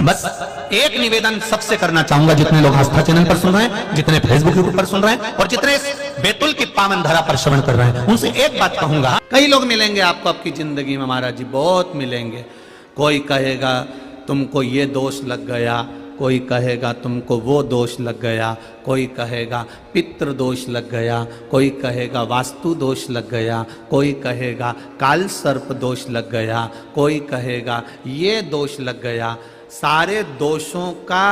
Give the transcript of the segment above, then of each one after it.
बस एक निवेदन सबसे करना चाहूंगा, जितने लोग आस्था चैनल पर सुन रहे हैं, जितने फेसबुक यूट्यूब पर सुन रहे हैं और जितने बैतुल की पावन धरा पर श्रवण कर रहे हैं, उनसे एक बात कहूंगा। कई लोग मिलेंगे आपको आपकी जिंदगी में महाराज जी, बहुत मिलेंगे। कोई कहेगा तुमको ये दोष लग गया, कोई कहेगा तुमको वो दोष लग गया, कोई कहेगा पितृ दोष लग गया, कोई कहेगा वास्तु दोष लग गया, कोई कहेगा काल सर्प दोष लग गया, कोई कहेगा ये दोष लग गया। सारे दोषों का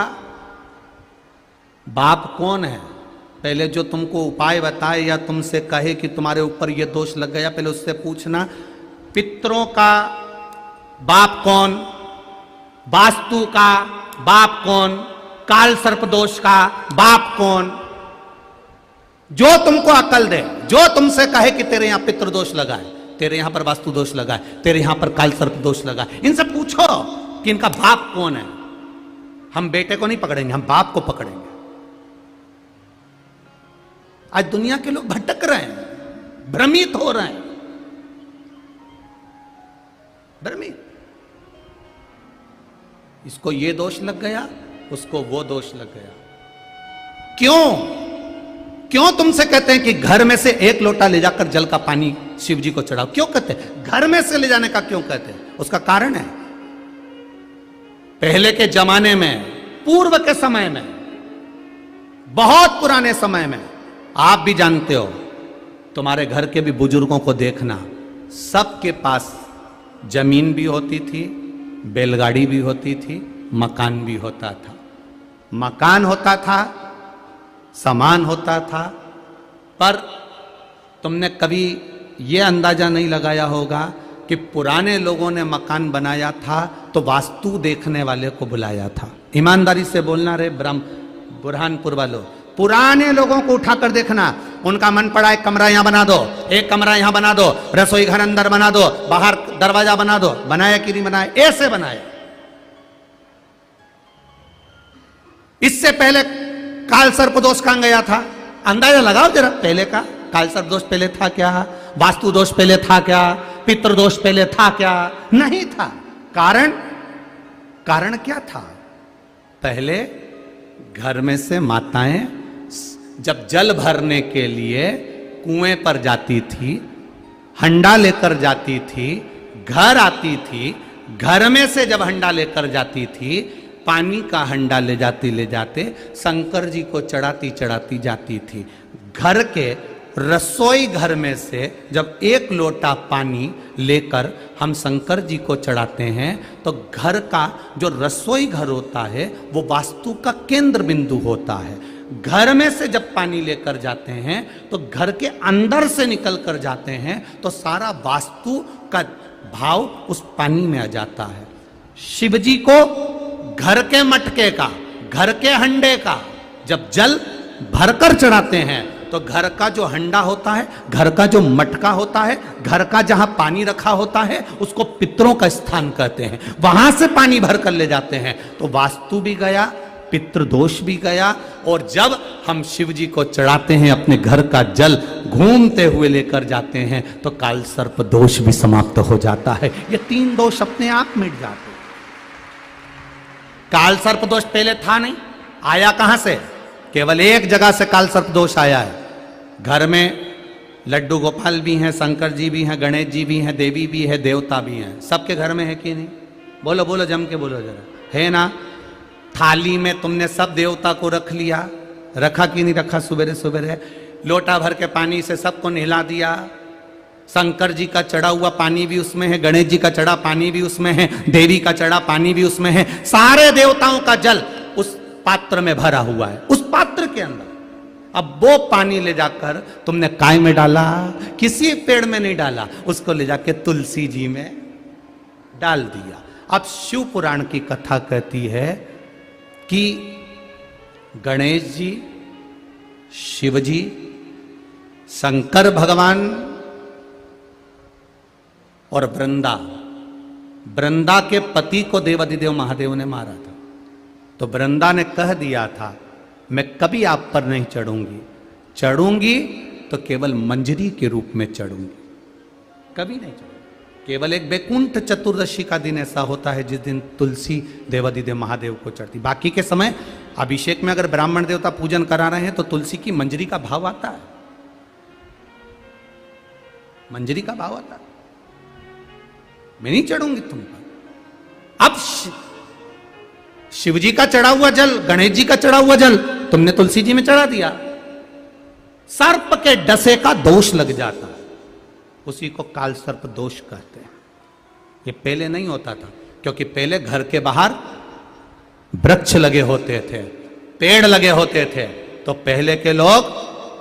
बाप कौन है? पहले जो तुमको उपाय बताए या तुमसे कहे कि तुम्हारे ऊपर ये दोष लग गया, पहले उससे पूछना पितरों का बाप कौन, वास्तु का बाप कौन, काल सर्प दोष का बाप कौन। जो तुमको अकल दे, जो तुमसे कहे कि तेरे यहां पितृ दोष लगा है, तेरे यहां पर वास्तु दोष लगा है, तेरे यहां पर काल सर्प दोष लगा है, इनसे पूछो कि इनका बाप कौन है। हम बेटे को नहीं पकड़ेंगे, हम बाप को पकड़ेंगे। आज दुनिया के लोग भटक रहे हैं, भ्रमित हो रहे हैं, भ्रमित। इसको ये दोष लग गया, उसको वो दोष लग गया। क्यों तुमसे कहते हैं कि घर में से एक लोटा ले जाकर जल का पानी शिव जी को चढ़ाओ? क्यों कहते हैं? घर में से ले जाने का क्यों कहते हैं? उसका कारण है, पहले के जमाने में, पूर्व के समय में, बहुत पुराने समय में, आप भी जानते हो, तुम्हारे घर के भी बुजुर्गों को देखना, सबके पास जमीन भी होती थी, बैलगाड़ी भी होती थी, मकान भी होता था। मकान होता था, सामान होता था, पर तुमने कभी यह अंदाजा नहीं लगाया होगा कि पुराने लोगों ने मकान बनाया था तो वास्तु देखने वाले को बुलाया था। ईमानदारी से बोलना रे बुरहानपुर वालों, पुराने लोगों को उठाकर देखना, उनका मन पड़ा एक कमरा यहां बना दो, एक कमरा यहां बना दो, रसोई घर अंदर बना दो, बाहर दरवाजा बना दो, बनाया कि नहीं बनाया? ऐसे बनाया। इससे पहले काल सर्प दोष कहां गया था? अंदाजा लगाओ जरा, पहले का काल सर्प दोष पहले था क्या? वास्तु दोष पहले था क्या? पितृ दोष पहले था क्या? नहीं था। कारण क्या था? पहले घर में से माताएं जब जल भरने के लिए कुएं पर जाती थी, हंडा लेकर जाती थी, घर आती थी, घर में से जब हंडा लेकर जाती थी, पानी का हंडा ले जाते शंकर जी को चढ़ाती जाती थी। घर के रसोई घर में से जब एक लोटा पानी लेकर हम शंकर जी को चढ़ाते हैं तो घर का जो रसोई घर होता है वो वास्तु का केंद्र बिंदु होता है। घर में से जब पानी लेकर जाते हैं तो घर के अंदर से निकल कर जाते हैं तो सारा वास्तु का भाव उस पानी में आ जाता है। शिव जी को घर के मटके का, घर के हंडे का जब जल भरकर चढ़ाते हैं तो घर का जो हंडा होता है, घर का जो मटका होता है, घर का जहां पानी रखा होता है उसको पितरों का स्थान कहते हैं। वहां से पानी भर कर ले जाते हैं तो वास्तु भी गया, पितृ दोष भी गया। और जब हम शिव जी को चढ़ाते हैं, अपने घर का जल घूमते हुए लेकर जाते हैं तो काल सर्प दोष भी समाप्त हो जाता है। ये 3 दोष अपने आप मिट जाते हैं। काल सर्प दोष पहले था नहीं, आया कहां से? केवल एक जगह से काल सर्प दोष आया है। घर में लड्डू गोपाल भी हैं, शंकर जी भी हैं, गणेश जी भी हैं, देवी भी है, देवता भी हैं। सबके घर में है कि नहीं? बोलो बोलो, जम के बोलो जरा, है ना? थाली में तुमने सब देवता को रख लिया, रखा कि नहीं रखा? सुबेरे सुबेरे लोटा भर के पानी से सबको नहला दिया। शंकर जी का चढ़ा हुआ पानी भी उसमें है, गणेश जी का चढ़ा पानी भी उसमें है, देवी का चढ़ा पानी भी उसमें है। सारे देवताओं का जल उस पात्र में भरा हुआ है, उस पात्र के अंदर। अब वो पानी ले जाकर तुमने काय में डाला? किसी पेड़ में नहीं डाला, उसको ले जाके तुलसी जी में डाल दिया। अब शिव पुराण की कथा कहती है कि गणेश जी, शिव जी, शंकर भगवान और वृंदा के पति को देवादिदेव महादेव ने मारा था। तो वृंदा ने कह दिया था मैं कभी आप पर नहीं चढ़ूंगी तो केवल मंजरी के रूप में चढ़ूंगी, कभी नहीं चढ़ूंगी। केवल एक बैकुंठ चतुर्दशी का दिन ऐसा होता है जिस दिन तुलसी देवादिदेव महादेव को चढ़ती। बाकी के समय अभिषेक में अगर ब्राह्मण देवता पूजन करा रहे हैं तो तुलसी की मंजरी का भाव आता है, मंजरी का भाव आता है। मैं नहीं चढ़ूंगी तुम पर। अब शिव जी का चढ़ा हुआ जल, गणेश जी का चढ़ा हुआ जल तुमने तुलसी जी में चढ़ा दिया, सर्प के डसे का दोष लग जाता है, उसी को काल सर्प दोष कहते हैं। ये पहले नहीं होता था, क्योंकि पहले घर के बाहर वृक्ष लगे होते थे, पेड़ लगे होते थे, तो पहले के लोग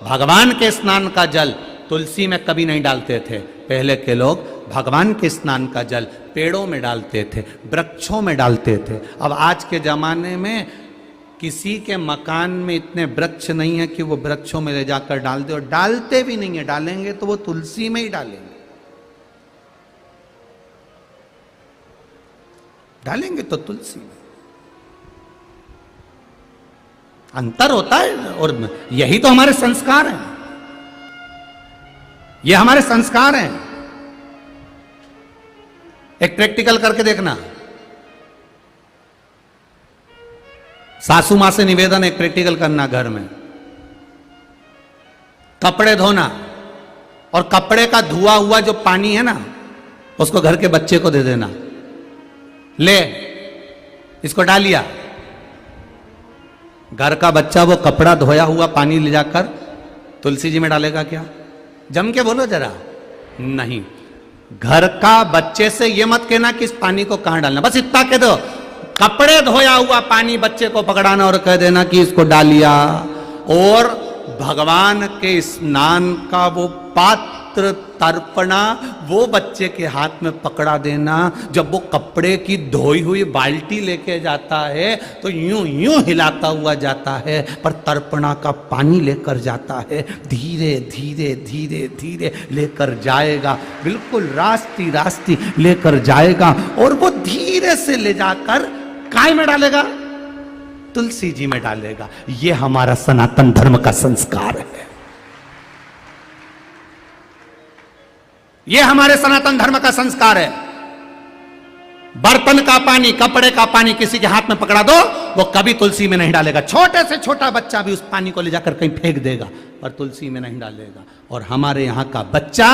भगवान के स्नान का जल तुलसी में कभी नहीं डालते थे। पहले के लोग भगवान के स्नान का जल पेड़ों में डालते थे, वृक्षों में डालते थे। अब आज के जमाने में किसी के मकान में इतने वृक्ष नहीं है कि वो वृक्षों में ले जाकर डाल दे, और डालते भी नहीं है, डालेंगे तो वो तुलसी में ही डालेंगे, डालेंगे तो तुलसी में। अंतर होता है, और यही तो हमारे संस्कार हैं, ये हमारे संस्कार हैं। एक प्रैक्टिकल करके देखना, सासू मां से निवेदन, एक प्रैक्टिकल करना घर में, कपड़े धोना, और कपड़े का धुआ हुआ जो पानी है ना, उसको घर के बच्चे को दे देना, ले इसको डालिया। घर का बच्चा वो कपड़ा धोया हुआ पानी ले जाकर तुलसी जी में डालेगा क्या? जम के बोलो जरा। नहीं, घर का बच्चे से ये मत कहना कि इस पानी को कहां डालना, बस इतना कह दो, कपड़े धोया हुआ पानी बच्चे को पकड़ाना और कह देना कि इसको डालिया। और भगवान के स्नान का वो पात्र तर्पणा वो बच्चे के हाथ में पकड़ा देना। जब वो कपड़े की धोई हुई बाल्टी लेके जाता है तो यूं यूं हिलाता हुआ जाता है, पर तर्पणा का पानी लेकर जाता है, धीरे धीरे धीरे धीरे लेकर जाएगा, बिल्कुल रास्ती रास्ती लेकर जाएगा, और वो धीरे से ले जाकर काय में डालेगा? तुलसी जी में डालेगा। ये हमारा सनातन धर्म का संस्कार है, ये हमारे सनातन धर्म का संस्कार है। बर्तन का पानी, कपड़े का पानी किसी के हाथ में पकड़ा दो, वो कभी तुलसी में नहीं डालेगा। छोटे से छोटा बच्चा भी उस पानी को ले जाकर कहीं फेंक देगा, पर तुलसी में नहीं डालेगा। और हमारे यहां का बच्चा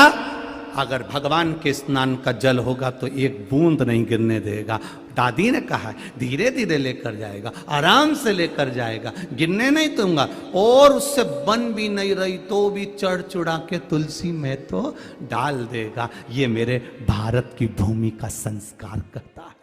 अगर भगवान के स्नान का जल होगा तो एक बूंद नहीं गिरने देगा। दादी ने कहा धीरे धीरे लेकर जाएगा, आराम से लेकर जाएगा, गिरने नहीं दूंगा। और उससे बन भी नहीं रही तो भी चढ़ चुढ़ा के तुलसी में तो डाल देगा। ये मेरे भारत की भूमि का संस्कार कहता है।